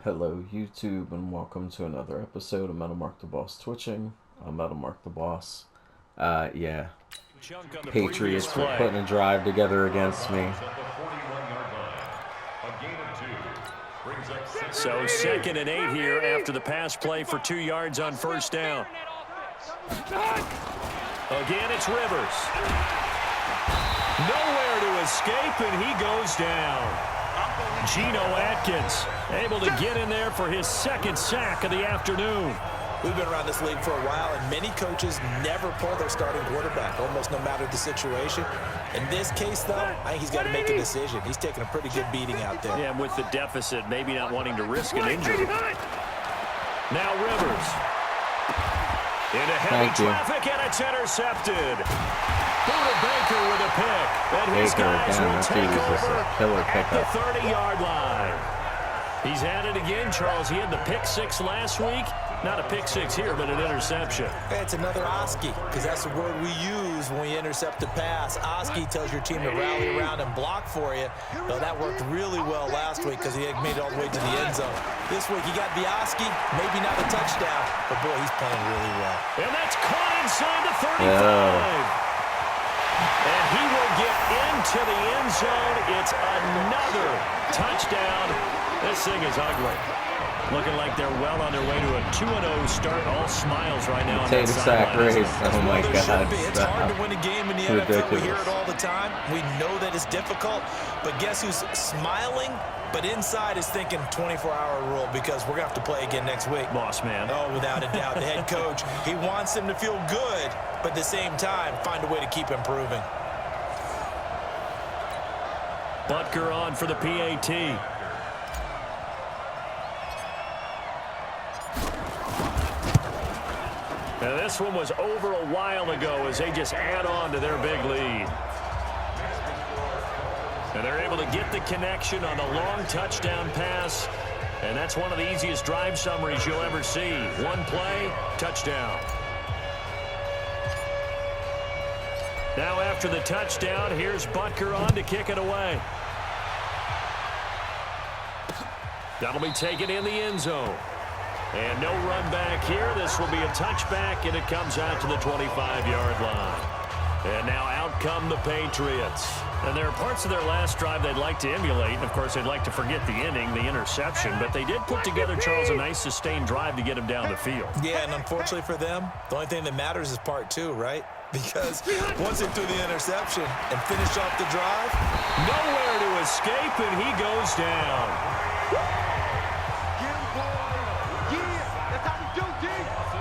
Hello YouTube and welcome to another episode of Metal Mark the Boss Twitching. I'm Metal Mark the Boss. Yeah, Patriots were putting a drive together against me. So 2nd and 8 here after the pass play for 2 yards on first down. Again, it's Rivers. Nowhere to escape, and he goes down. Geno Atkins able to get in there for his 2nd sack of the afternoon. We've been around this league for a while, and many coaches never pull their starting quarterback, almost no matter the situation. In this case, though, I think he's got to make a decision. He's taking a pretty good beating out there. Yeah, and with the deficit, maybe not wanting to risk an injury. Now Rivers. Into heavy traffic, and it's intercepted. Buda Baker with a pick. And his guys will take over at the 30-yard line. He's had it again, Charles. He had the pick 6 last week. Not a pick 6 here, but an interception. It's another Oski, because that's the word we use when we intercept a pass. Oski tells your team to rally around and block for you. Well, that worked really well last week because he had made it all the way to the end zone. This week he got the Oski, maybe not a touchdown, but boy, he's playing really well. And that's caught inside the 35. And he will get into the end zone. It's another touchdown. This thing is ugly. Looking like they're well on their way to a 2-0 start. All smiles right now. Take a sack race. Oh my God. It's hard to win a game in the NFL. We hear it all the time. We know that it's difficult. But guess who's smiling? But inside is thinking 24-hour rule, because we're going to have to play again next week. Boss man. Oh, without a doubt. The head coach, he wants them to feel good, but at the same time, find a way to keep improving. Butker on for the PAT. Now this one was over a while ago as they just add on to their big lead. And they're able to get the connection on the long touchdown pass. And that's one of the easiest drive summaries you'll ever see. One play, touchdown. Now after the touchdown, here's Butker on to kick it away. That'll be taken in the end zone. And no run back here. This will be a touchback, and it comes out to the 25-yard line. And now out come the Patriots. And there are parts of their last drive they'd like to emulate. And, of course, they'd like to forget the inning, the interception. But they did put together, Charles, a nice sustained drive to get him down the field. Yeah, and unfortunately for them, the only thing that matters is part 2, right? Because once they threw the interception and finished off the drive, nowhere to escape, and he goes down.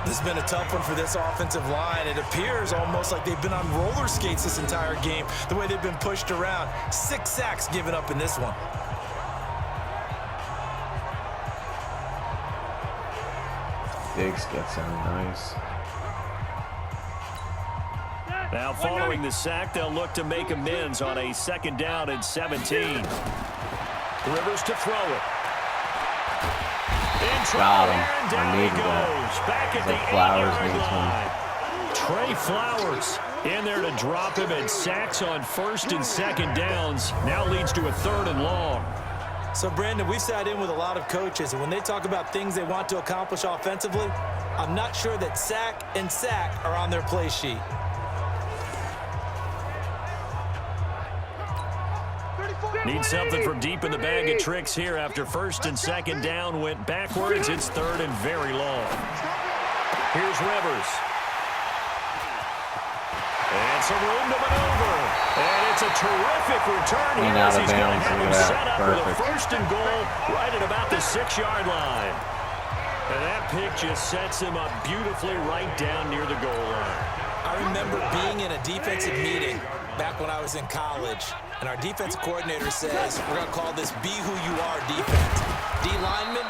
This has been a tough one for this offensive line. It appears almost like they've been on roller skates this entire game, the way they've been pushed around. 6 sacks given up in this one. Diggs gets him nice. Now following the sack, they'll look to make amends on a 2nd down and 17. Rivers to throw it. Got him. I needed that. Back at the Flowers 8-yard line. Trey Flowers in there to drop him, and sacks on 1st and 2nd downs. Now leads to a 3rd and long. So, Brandon, we've sat in with a lot of coaches, and when they talk about things they want to accomplish offensively, I'm not sure that sack and sack are on their play sheet. Need something from deep in the bag of tricks here after 1st and 2nd down went backwards. It's 3rd and very long. Here's Rivers. And some room to maneuver. And it's a terrific return here as he's going to have him set up with a 1st and goal right at about the 6-yard line. And that pick just sets him up beautifully right down near the goal line. I remember being in a defensive meeting back when I was in college, and our defensive coordinator says, we're going to call this Be Who You Are defense. D lineman,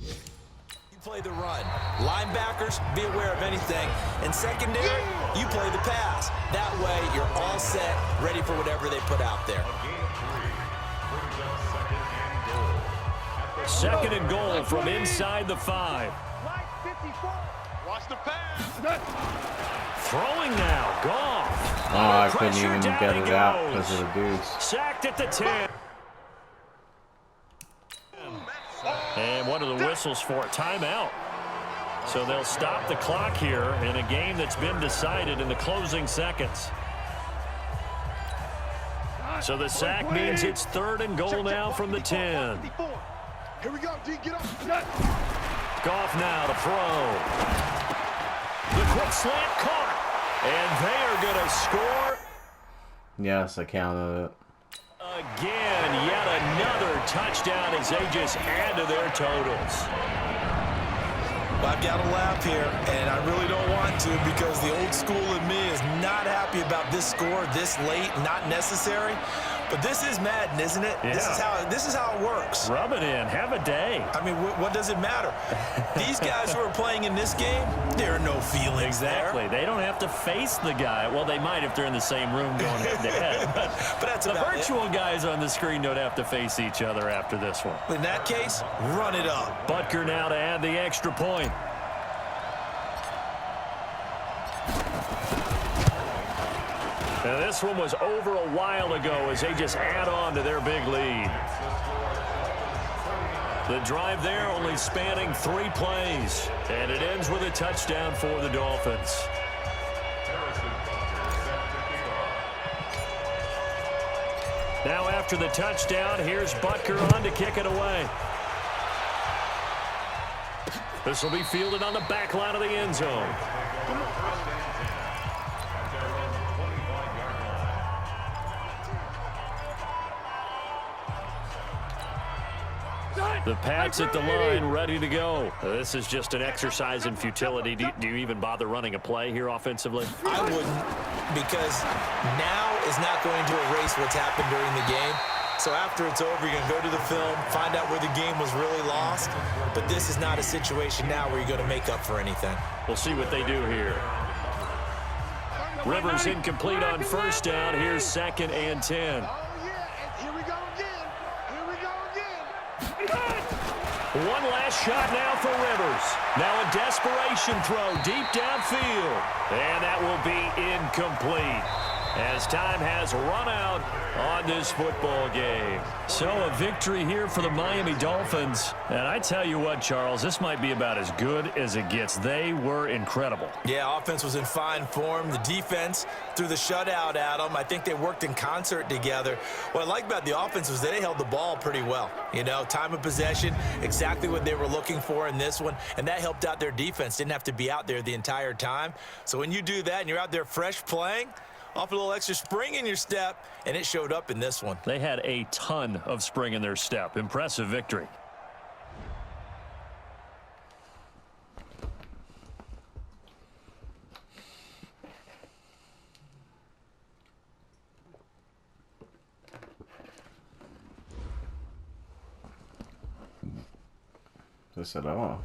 you play the run. Linebackers, be aware of anything. And secondary, you play the pass. That way, you're all set, ready for whatever they put out there. 2nd and goal from inside the 5. Watch the pass. Throwing now, Goff. Oh, I couldn't even get it out because of the goose. Sacked at the 10. What are the whistles for? Timeout. So they'll stop the clock here in a game that's been decided in the closing seconds. So the sack means it's 3rd and goal now from the 10. Here we go, D, get up. Goff now to throw. The quick slant caught. And they are going to score. Yes, I counted it. Again, yet another touchdown as they just add to their totals. I've got to laugh here, and I really don't want to because the old school in me is not happy about this score this late, not necessary. But this is Madden, isn't it? Yeah. This is how it works. Rub it in. Have a day. I mean, what does it matter? These guys who are playing in this game, there are no feelings Exactly. there. They don't have to face the guy. Well, they might if they're in the same room going head-to-head. But that's the about virtual guys on the screen don't have to face each other after this one. In that case, run it up. Butker now to add the extra point. Now this one was over a while ago as they just add on to their big lead. The drive there only spanning 3 plays, and it ends with a touchdown for the Dolphins. Now after the touchdown, here's Butker on to kick it away. This will be fielded on the back line of the end zone. The Pats at the line, ready to go. This is just an exercise in futility. Do you even bother running a play here offensively? I wouldn't, because now is not going to erase what's happened during the game. So after it's over, you're going to go to the film, find out where the game was really lost. But this is not a situation now where you're going to make up for anything. We'll see what they do here. Rivers incomplete on first down. Here's 2nd and 10. One last shot now for Rivers. Now a desperation throw deep downfield. And that will be incomplete as time has run out on this football game. So a victory here for the Miami Dolphins. And I tell you what, Charles, this might be about as good as it gets. They were incredible. Yeah, offense was in fine form. The defense threw the shutout at them. I think they worked in concert together. What I like about the offense was they held the ball pretty well. You know, time of possession, exactly what they were looking for in this one. And that helped out their defense. Didn't have to be out there the entire time. So when you do that and you're out there fresh playing, off a little extra spring in your step, and it showed up in this one. They had a ton of spring in their step. Impressive victory. This at all.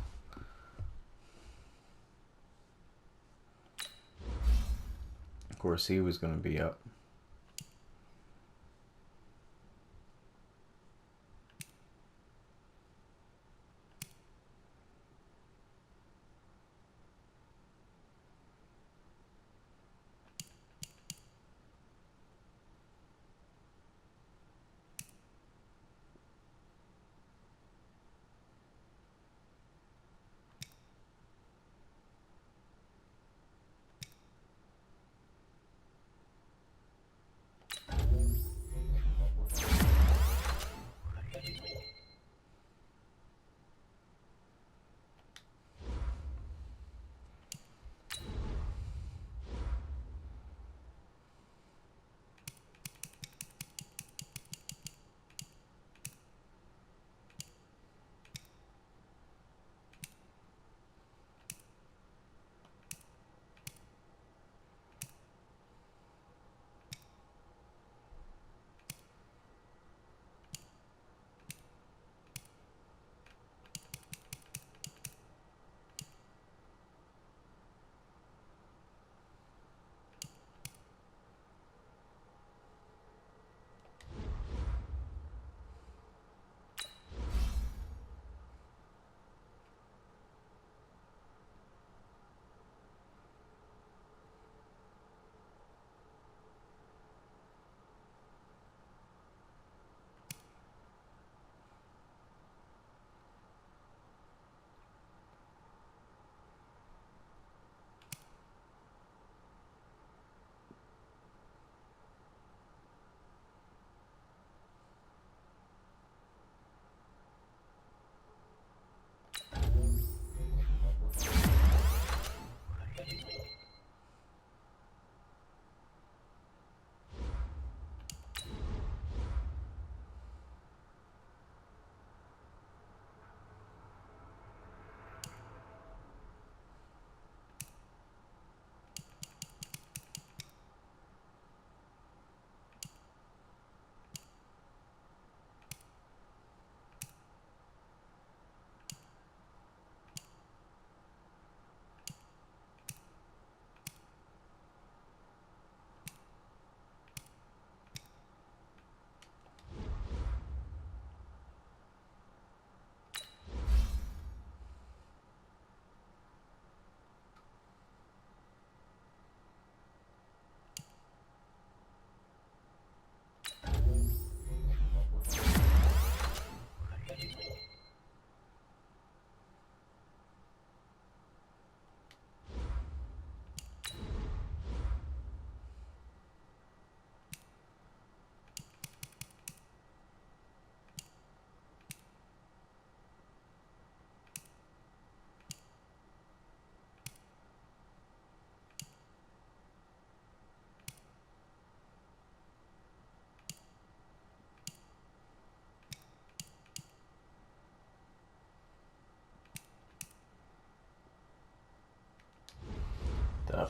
Of course, he was going to be up.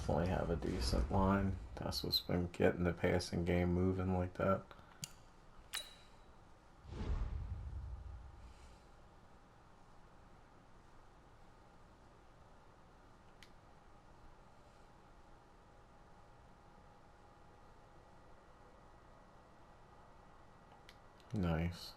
definitely have a decent line. That's what's been getting the passing game moving like that. Nice.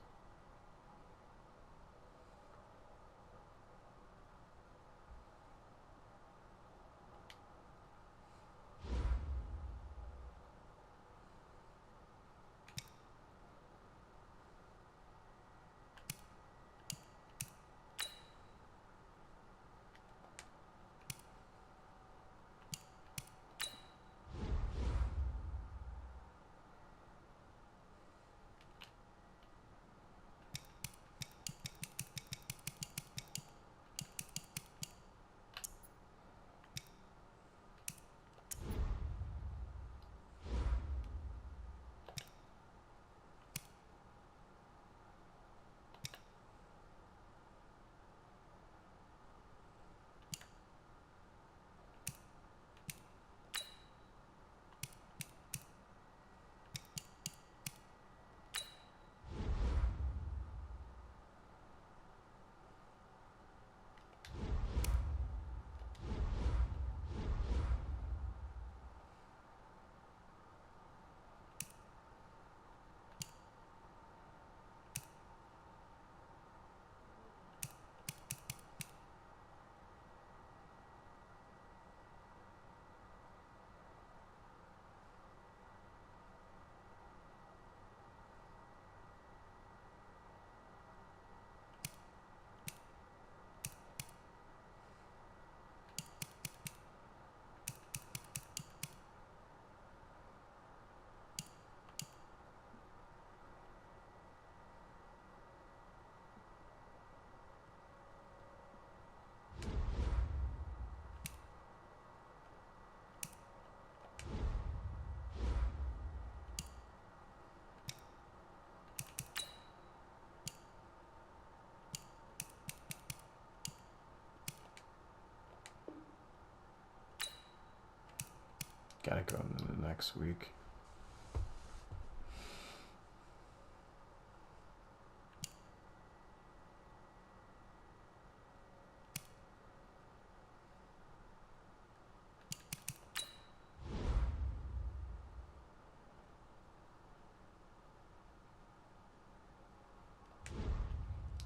Gotta go into the next week.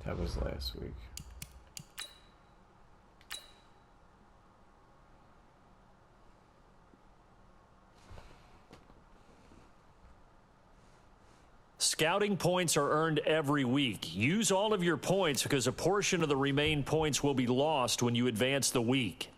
That was last week. Scouting points are earned every week. Use all of your points because a portion of the remaining points will be lost when you advance the week.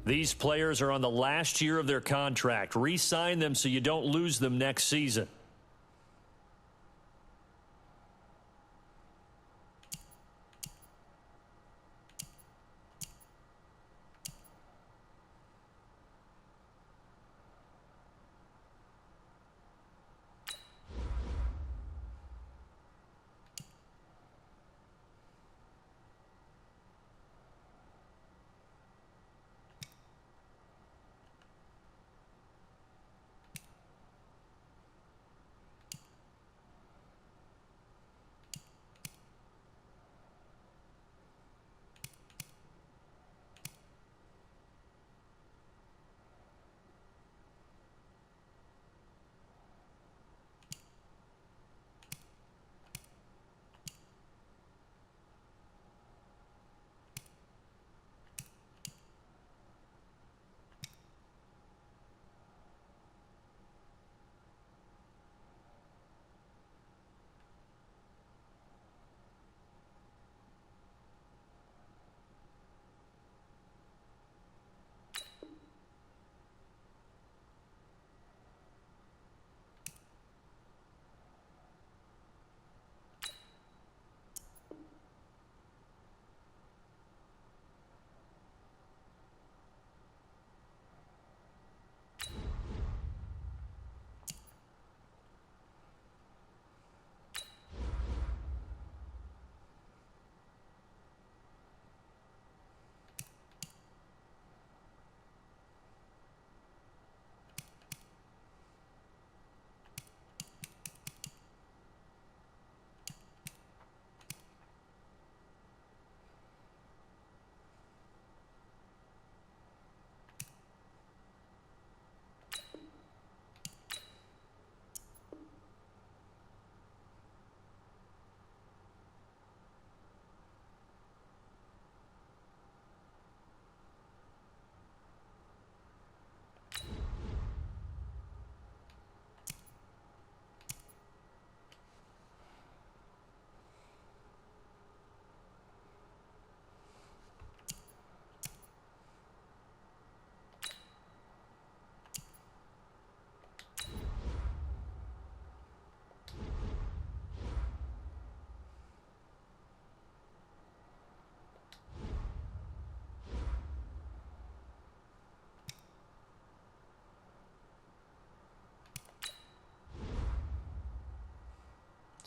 These players are on the last year of their contract. Re-sign them so you don't lose them next season.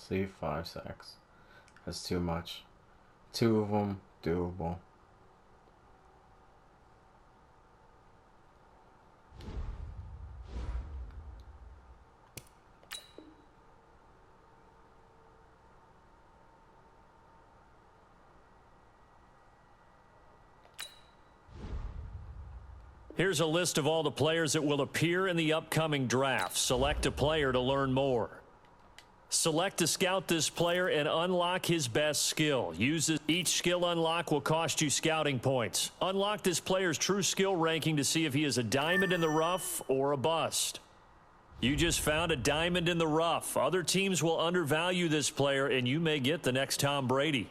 See, 5 sacks. That's too much. 2 of them, doable. Here's a list of all the players that will appear in the upcoming draft. Select a player to learn more. Select to scout this player and unlock his best skill. Each skill unlock will cost you scouting points. Unlock this player's true skill ranking to see if he is a diamond in the rough or a bust. You just found a diamond in the rough. Other teams will undervalue this player, and you may get the next Tom Brady.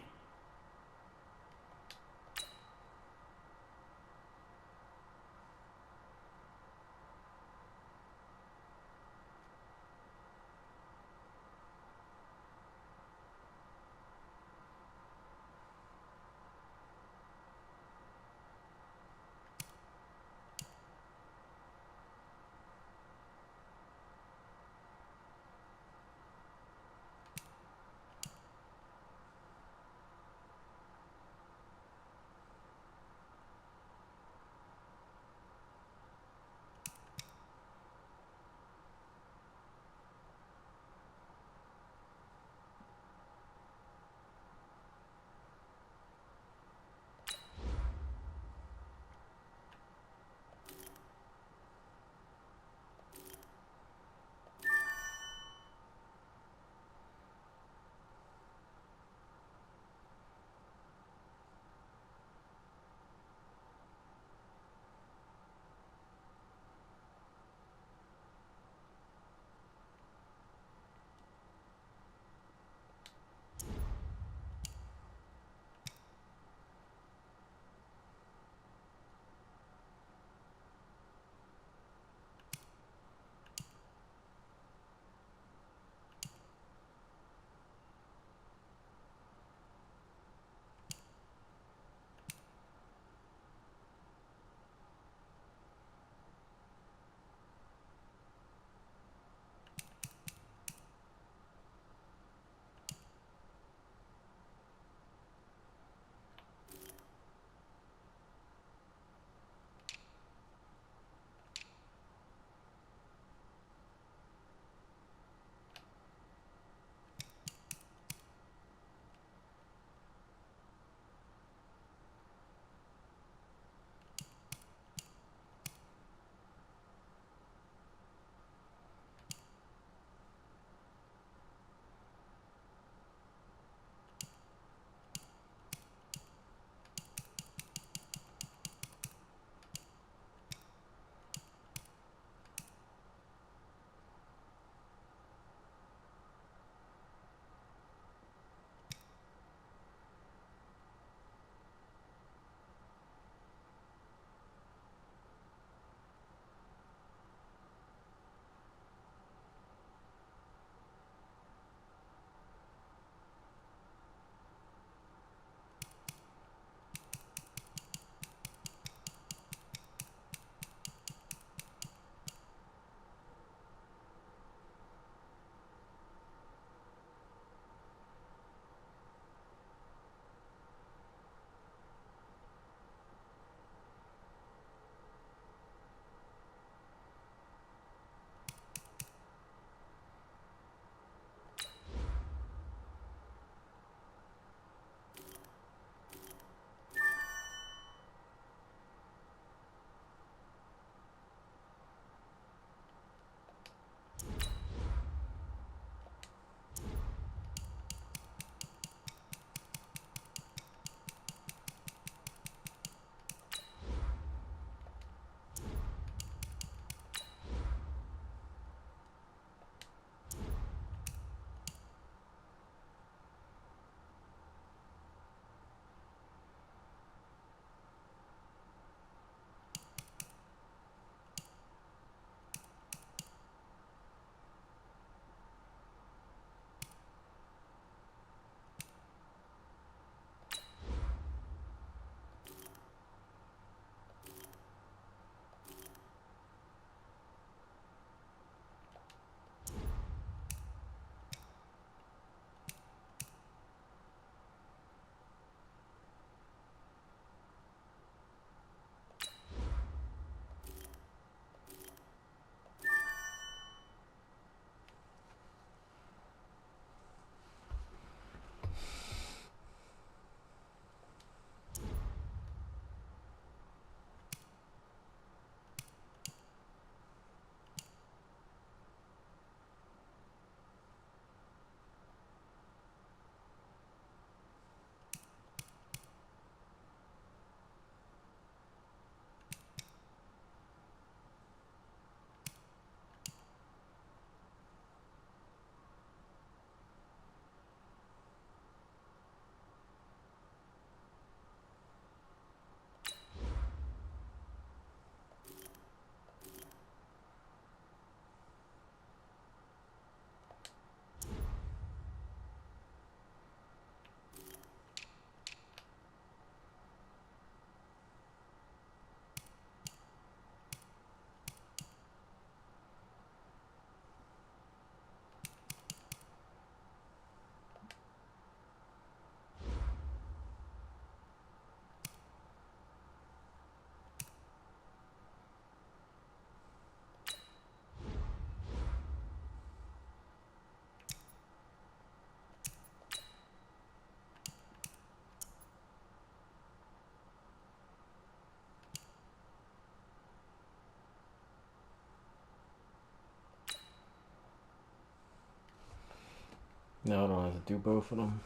No, I don't have to do both of them.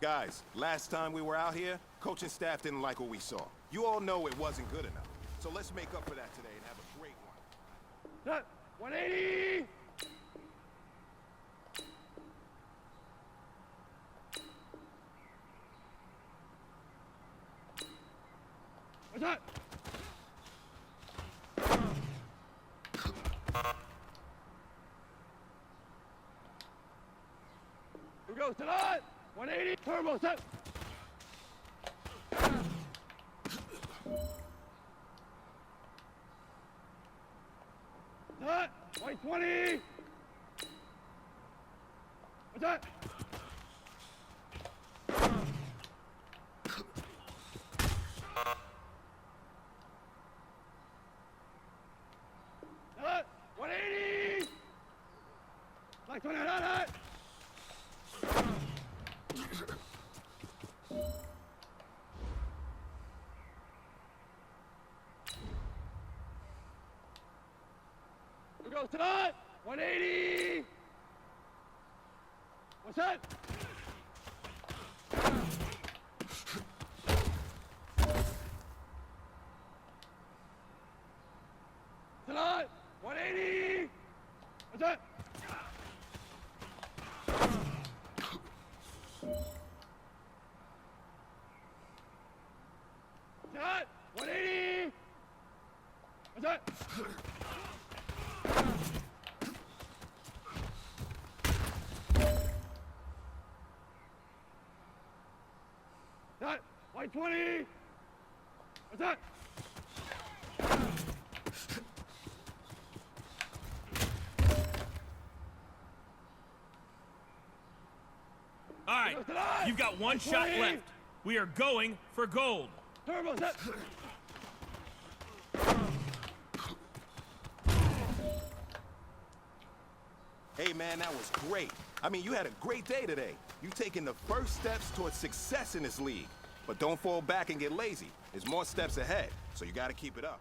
Guys, last time we were out here, coaching staff didn't like what we saw. You all know it wasn't good enough. So let's make up for that today and have a great one. Set. 180. What's that? Here we go. Tonight. 180. Turbo set. Set. 120. What's that? Set. 180. Like 20. Set. Here goes tonight. 180. What's that? Tonight. 180. What's that? Tonight. 180. What's that? That 120. What's that? All right, you've got one shot left. We are going for gold. Turbo set. Hey man, that was great. I mean, you had a great day today. You taking the first steps towards success in this league. But don't fall back and get lazy. There's more steps ahead, so you gotta keep it up.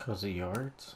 Because of yards?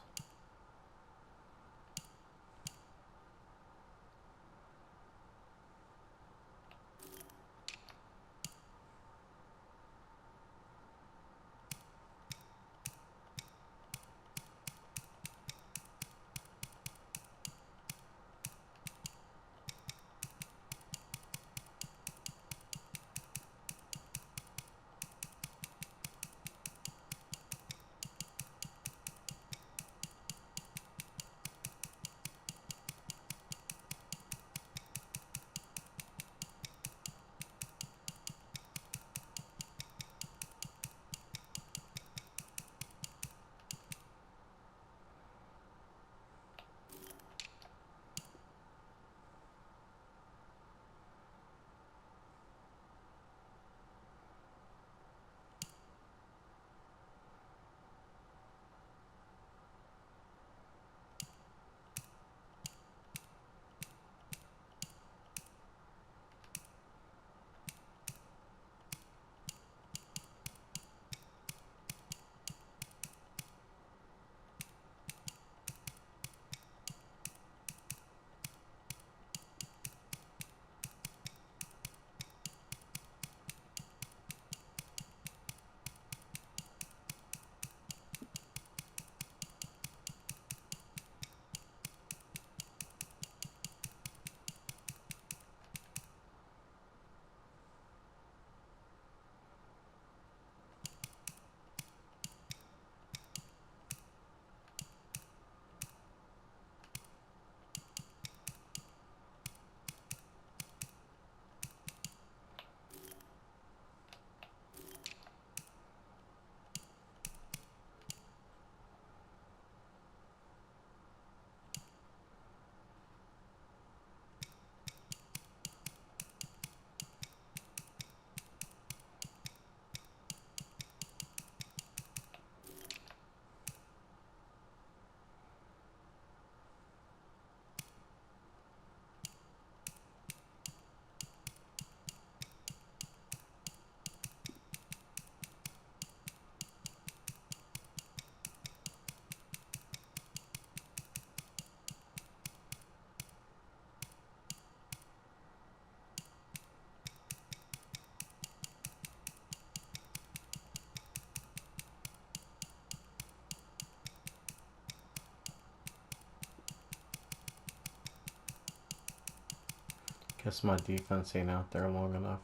Guess my defense ain't out there long enough.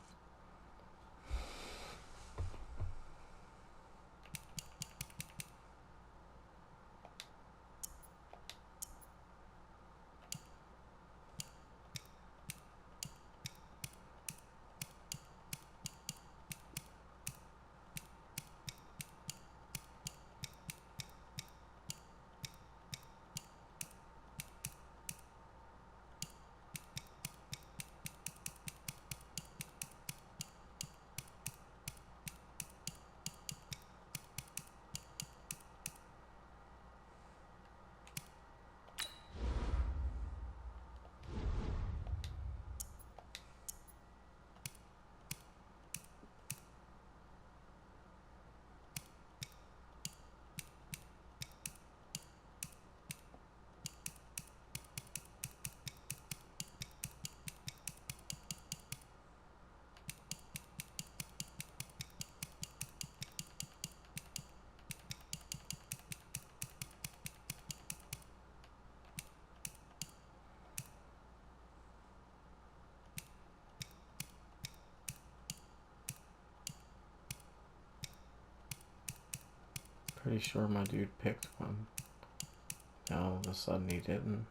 Pretty sure my dude picked one. Now all of a sudden he didn't.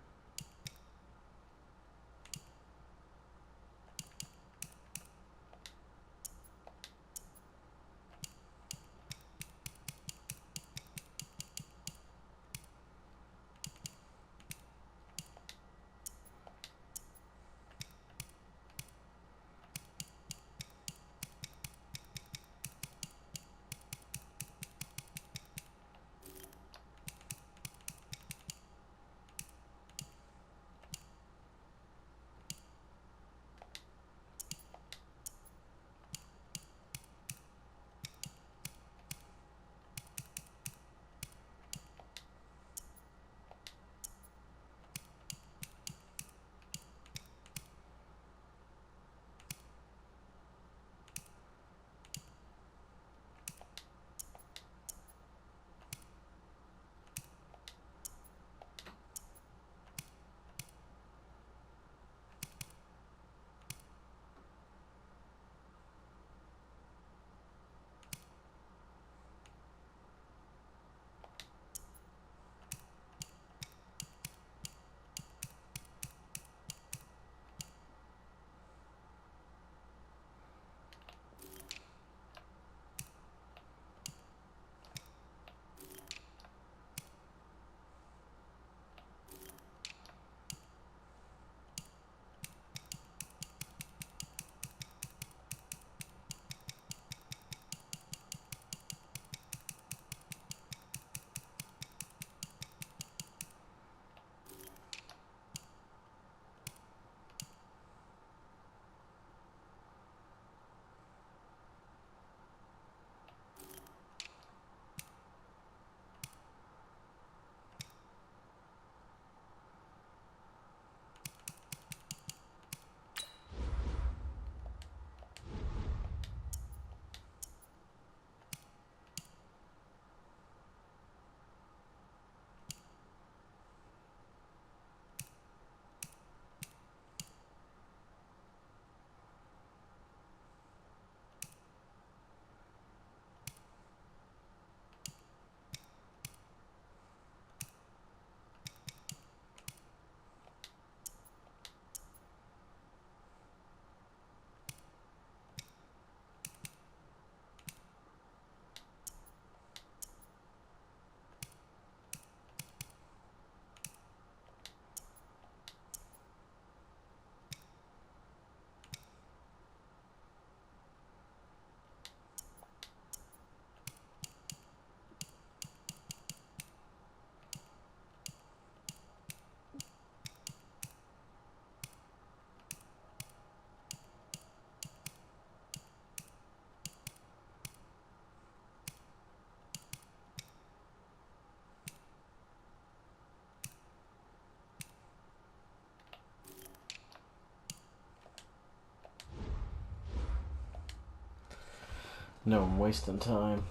No, I'm wasting time.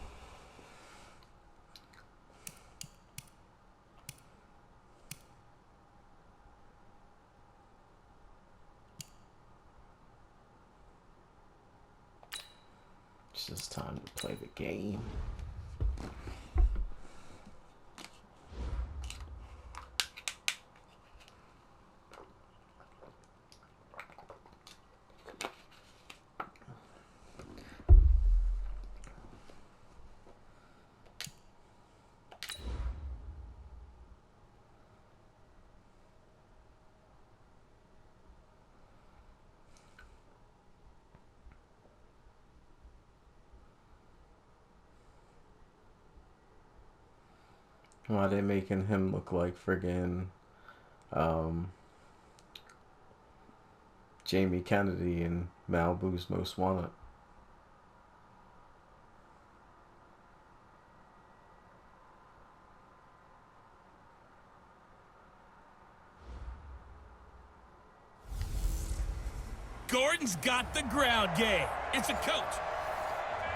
It's just time to play the game. Why they making him look like friggin' Jamie Kennedy in Malibu's Most Wanted? Gordon's got the ground game. It's a coach.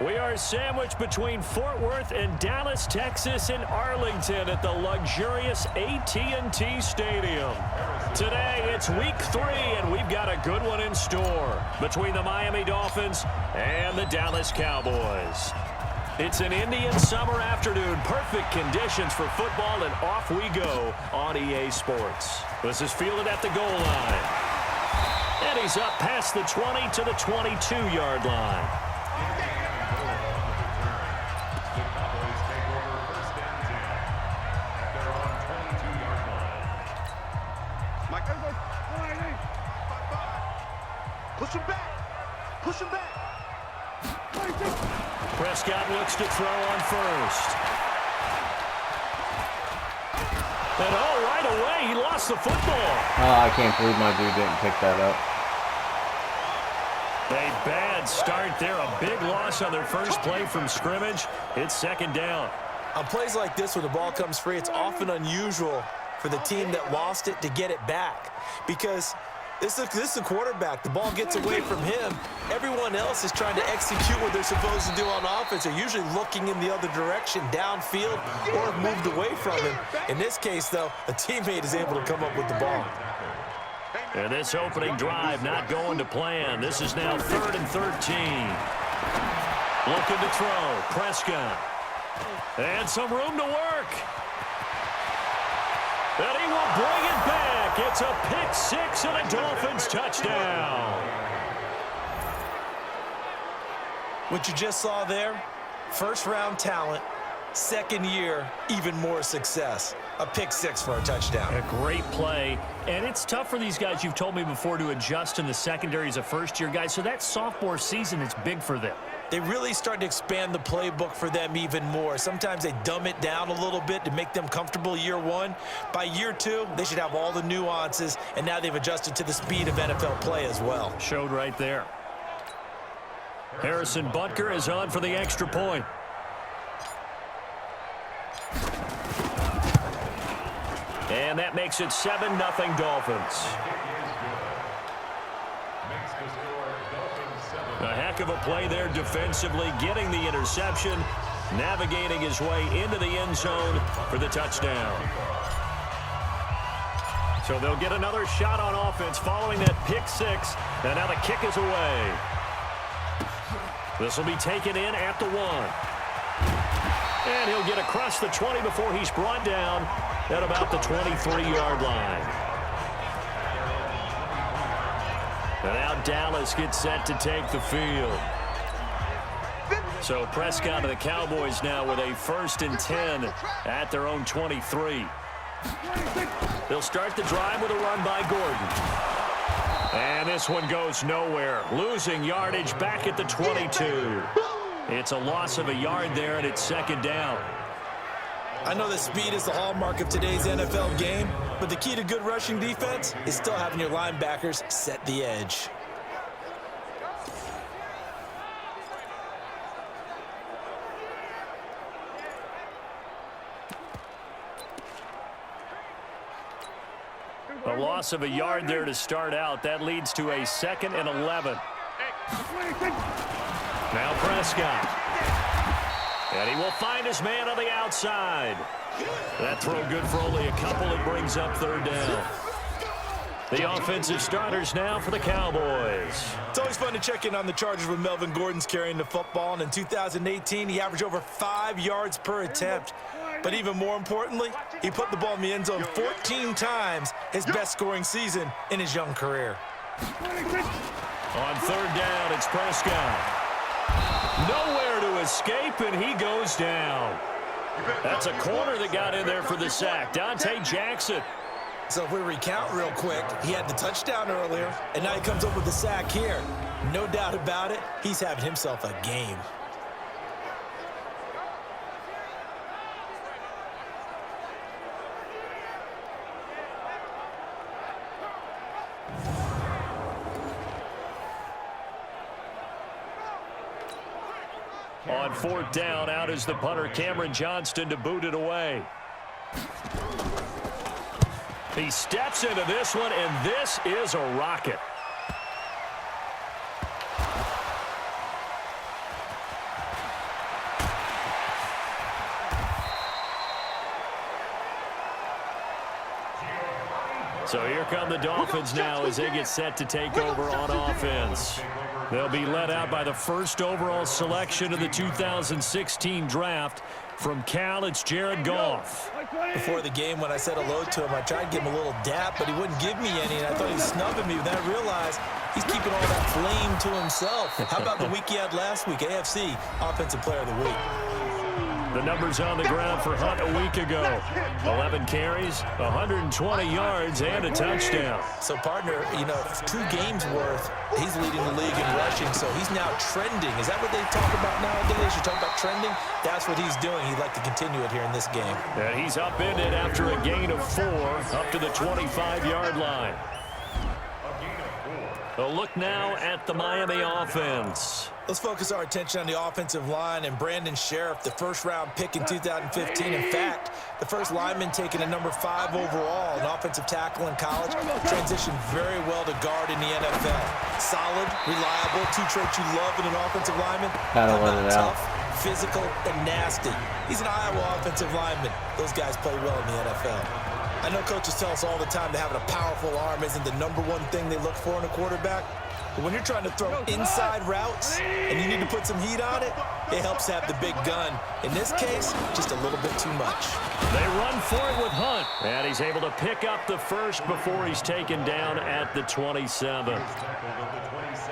We are sandwiched between Fort Worth and Dallas, Texas, and Arlington at the luxurious AT&T Stadium. Today, it's week 3, and we've got a good one in store between the Miami Dolphins and the Dallas Cowboys. It's an Indian summer afternoon, perfect conditions for football, and off we go on EA Sports. This is fielded at the goal line. And he's up past the 20 to the 22-yard line. Push him back. Push him back. Prescott looks to throw on first. And right away, he lost the football. I can't believe my dude didn't pick that up. A bad start there. A big loss on their first play from scrimmage. It's second down. On plays like this where the ball comes free, it's often unusual for the team that lost it to get it back. Because this is a quarterback. The ball gets away from him. Everyone else is trying to execute what they're supposed to do on offense. They're usually looking in the other direction, downfield, or have moved away from him. In this case, though, a teammate is able to come up with the ball. And this opening drive not going to plan. This is now 3rd and 13. Looking to throw. Prescott. And some room to work. And he will bring it back. It's a pick 6 and a Dolphins touchdown. What you just saw there, first-round talent, second year, even more success. A pick 6 for a touchdown. A great play. And it's tough for these guys, you've told me before, to adjust in the secondary as a first-year guy. So that sophomore season is big for them. They really start to expand the playbook for them even more. Sometimes they dumb it down a little bit to make them comfortable year 1. By year 2, they should have all the nuances, and now they've adjusted to the speed of NFL play as well. Showed right there. Harrison Butker is on for the extra point. And that makes it 7-0 Dolphins. A heck of a play there defensively, getting the interception, navigating his way into the end zone for the touchdown. So they'll get another shot on offense following that pick 6, and now the kick is away. This will be taken in at the 1. And he'll get across the 20 before he's brought down at about the 23-yard line. And now Dallas gets set to take the field. So Prescott and the Cowboys now with a 1st and 10 at their own 23. They'll start the drive with a run by Gordon. And this one goes nowhere. Losing yardage back at the 22. It's a loss of a yard there, and it's second down. I know that speed is the hallmark of today's NFL game, but the key to good rushing defense is still having your linebackers set the edge. A loss of a yard there to start out. That leads to a 2nd and 11. Now Prescott. And he will find his man on the outside. That throw good for only a couple. It brings up third down. The offensive starters now for the Cowboys. It's always fun to check in on the Chargers with Melvin Gordon's carrying the football. And in 2018, he averaged over 5 yards per attempt. But even more importantly, he put the ball in the end zone 14 times, his best scoring season in his young career. On third down, it's Prescott. Nowhere to escape, and he goes down. That's a corner that got in there for the sack. Dante Jackson. So if we recount real quick, he had the touchdown earlier, and now he comes up with the sack here. No doubt about it, he's having himself a game. On fourth down, out is the punter, Cameron Johnston, to boot it away. He steps into this one, and this is a rocket. So here come the Dolphins now as they get set to take over on offense. They'll be led out by the first overall selection of the 2016 draft. From Cal, it's Jared Goff. Before the game, when I said hello to him, I tried to give him a little dap, but he wouldn't give me any, and I thought he was snubbing me. Then I realized he's keeping all that flame to himself. How about the week he had last week? AFC Offensive Player of the Week. The numbers on the ground for Hunt a week ago. 11 carries, 120 yards, and a touchdown. So, partner, 2 games worth, he's leading the league in rushing, so he's now trending. Is that what they talk about nowadays? You're talking about trending? That's what he's doing. He'd like to continue it here in this game. And he's upended after a gain of 4 up to the 25-yard line. A look now at the Miami offense. Let's focus our attention on the offensive line and Brandon Sheriff, the first-round pick in 2015. In fact, the first lineman taken at number 5 overall, an offensive tackle in college, transitioned very well to guard in the NFL. Solid, reliable, 2 traits you love in an offensive lineman. How to let it out. Tough, physical, and nasty. He's an Iowa offensive lineman. Those guys play well in the NFL. I know coaches tell us all the time that having a powerful arm isn't the #1 thing they look for in a quarterback. But when you're trying to throw inside routes and you need to put some heat on it, it helps to have the big gun. In this case, just a little bit too much. They run for it with Hunt. And he's able to pick up the first before he's taken down at the 27.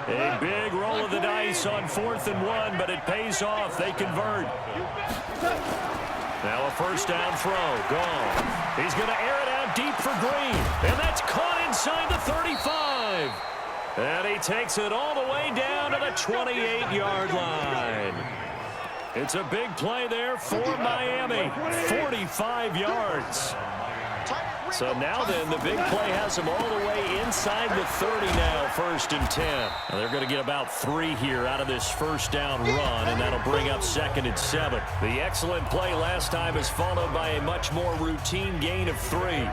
A big roll of the dice on 4th and 1, but it pays off. They convert. Now a first down throw. Gone. He's going to air it out deep for Green. And that's caught inside the 35. And he takes it all the way down to the 28-yard line. It's a big play there for Miami. 45 yards. So now then, the big play has them all the way inside the 30 now, 1st and 10. Now they're going to get about 3 here out of this first down run, and that'll bring up 2nd and 7. The excellent play last time is followed by a much more routine gain of 3.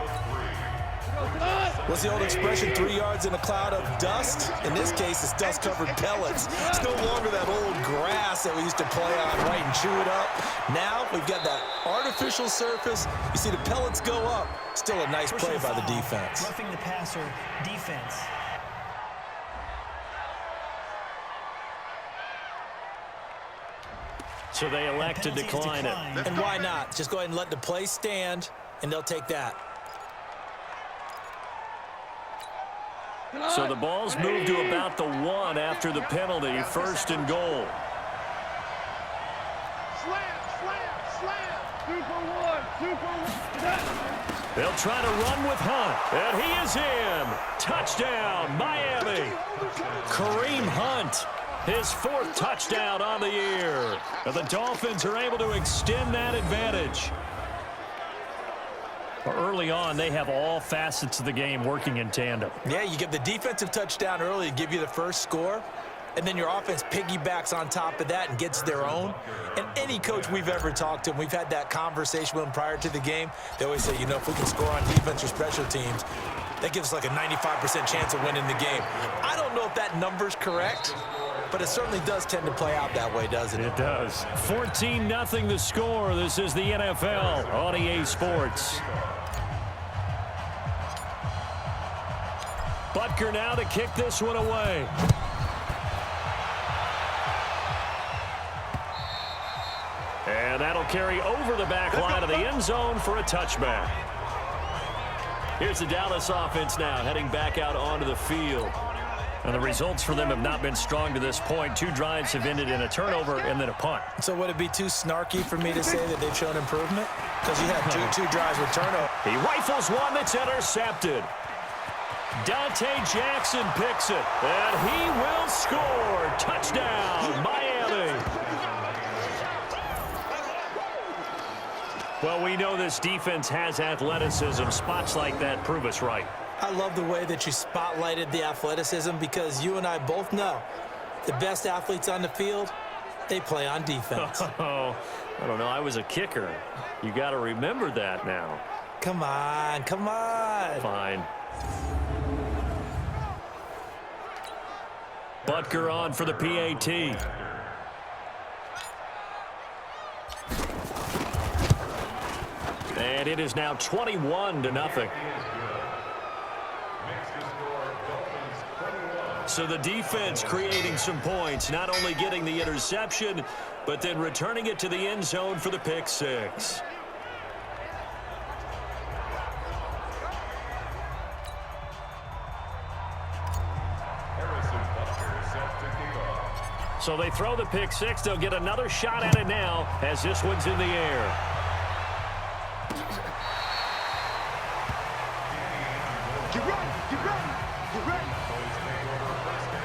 What's the old expression, 3 yards in a cloud of dust? In this case, it's dust-covered pellets. It's no longer that old grass that we used to play on, right, and chew it up. Now we've got that artificial surface. You see the pellets go up. Still a nice play by the defense. Roughing the passer defense. So they elect to decline it. And why not? Just go ahead and let the play stand, and they'll take that. So the ball's moved to about the 1 after the penalty, 1st and goal. They'll try to run with Hunt, and he is in. Touchdown, Miami. Kareem Hunt, his 4th touchdown on the year. And the Dolphins are able to extend that advantage. Early on, they have all facets of the game working in tandem. Yeah, you get the defensive touchdown early to give you the first score, and then your offense piggybacks on top of that and gets their own. And any coach we've ever talked to, and we've had that conversation with them prior to the game, they always say, if we can score on defense or special teams, That gives us like a 95% chance of winning the game. I don't know if that number's correct, but it certainly does tend to play out that way, doesn't it? It does. 14-0 the score. This is the NFL on EA Sports. Butker now to kick this one away. And that'll carry over the back line of the end zone for a touchback. Here's the Dallas offense now heading back out onto the field. And the results for them have not been strong to this point. 2 drives have ended in a turnover and then a punt. So would it be too snarky for me to say that they've shown improvement? Because you had two drives with turnover. He rifles one that's intercepted. Dante Jackson picks it, and he will score. Touchdown, Miami. Well, we know this defense has athleticism. Spots like that prove us right. I love the way that you spotlighted the athleticism because you and I both know the best athletes on the field, they play on defense. Oh, I don't know. I was a kicker. You got to remember that now. Come on, come on. Fine. Butker on for the PAT. And it is now 21-0. So the defense creating some points, not only getting the interception, but then returning it to the end zone for the pick six. So they throw the pick six. They'll get another shot at it now as this one's in the air.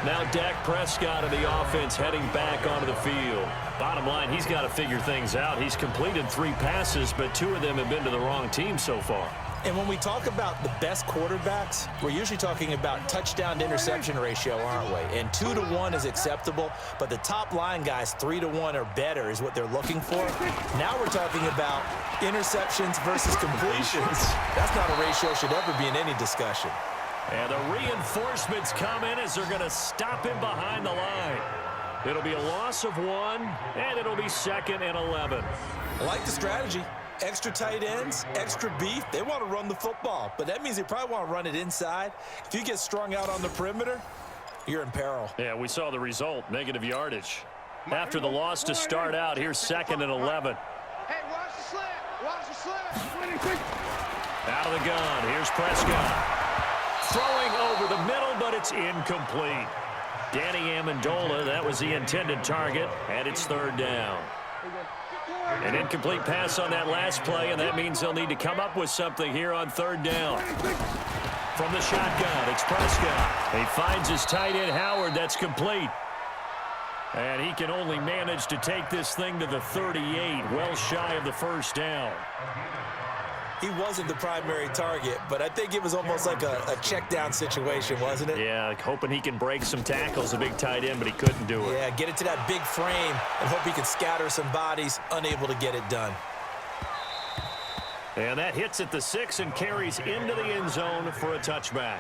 Now Dak Prescott of the offense heading back onto the field. Bottom line, he's got to figure things out. He's completed 3 passes, but 2 of them have been to the wrong team so far. And when we talk about the best quarterbacks, we're usually talking about touchdown to interception ratio, aren't we? And 2 to 1 is acceptable, but the top line guys 3 to 1 or better is what they're looking for. Now we're talking about interceptions versus completions. That's not a ratio should ever be in any discussion. And the reinforcements come in as they're going to stop him behind the line. It'll be a loss of 1, and it'll be 2nd and 11. I like the strategy. Extra tight ends, extra beef. They want to run the football, but that means they probably want to run it inside. If you get strung out on the perimeter, you're in peril. Yeah, we saw the result, negative yardage. After the loss to start out, here's 2nd and 11. Hey, watch the slant. Watch the slant. Out of the gun, here's Prescott. Throwing over the middle, but it's incomplete. Danny Amendola, that was the intended target, and it's 3rd down. An incomplete pass on that last play, and that means they'll need to come up with something here on 3rd down. From the shotgun, it's Prescott. He finds his tight end, Howard. That's complete. And he can only manage to take this thing to the 38, well shy of the 1st down. He wasn't the primary target, but I think it was almost like a check down situation, wasn't it? Yeah, hoping he can break some tackles, a big tight end, but he couldn't do it. Yeah, get it to that big frame and hope he can scatter some bodies, unable to get it done. And that hits at the 6 and carries into the end zone for a touchback.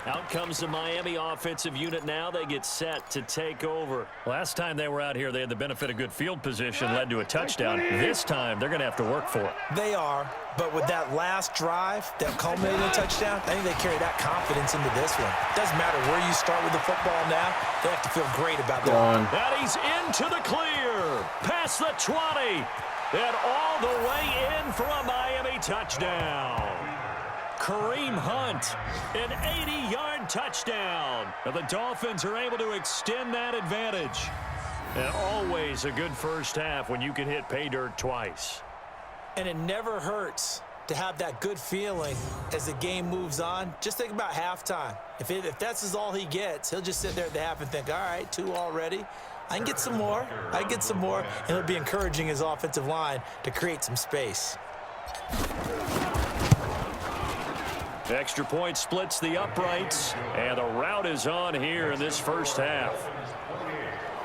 Out comes the Miami offensive unit now. They get set to take over. Last time they were out here, they had the benefit of good field position, led to a touchdown. This time, they're going to have to work for it. They are, but with that last drive that culminated in a touchdown, I think they carry that confidence into this one. Doesn't matter where you start with the football now, they have to feel great about that. And he's into the clear, past the 20, and all the way in for a Miami touchdown. Kareem Hunt, an 80-yard touchdown. And the Dolphins are able to extend that advantage. And always a good first half when you can hit pay dirt twice. And it never hurts to have that good feeling as the game moves on. Just think about halftime. If that's all he gets, he'll just sit there at the half and think, all right, 2 already. I can get some more. I can get some more. And he'll be encouraging his offensive line to create some space. Extra point splits the uprights, and the route is on here in this first half.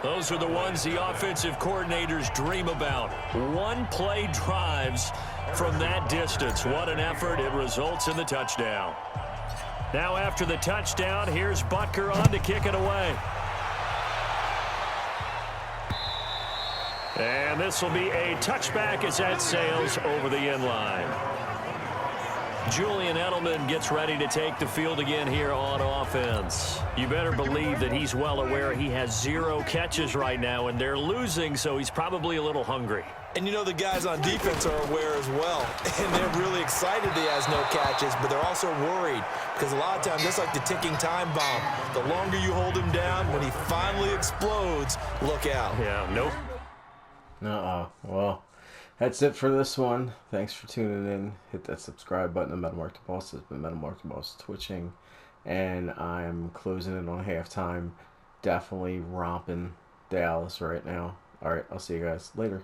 Those are the ones the offensive coordinators dream about. One-play drives From that distance, what an effort. It results in the touchdown. Now after the touchdown, here's Butker on to kick it away. And this will be a touchback as that sails over the end line. Julian Edelman gets ready to take the field again here on offense. You better believe that he's well aware he has 0 catches right now, and they're losing, so he's probably a little hungry. And you know the guys on defense are aware as well. And they're really excited he has no catches, but they're also worried. Because a lot of times, just like the ticking time bomb, the longer you hold him down, when he finally explodes, look out. Yeah, nope. Well, that's it for this one. Thanks for tuning in. Hit that subscribe button. Metal Mark the Boss has been Metal Mark the Boss twitching. And I'm closing it on halftime. Definitely romping Dallas right now. Alright, I'll see you guys later.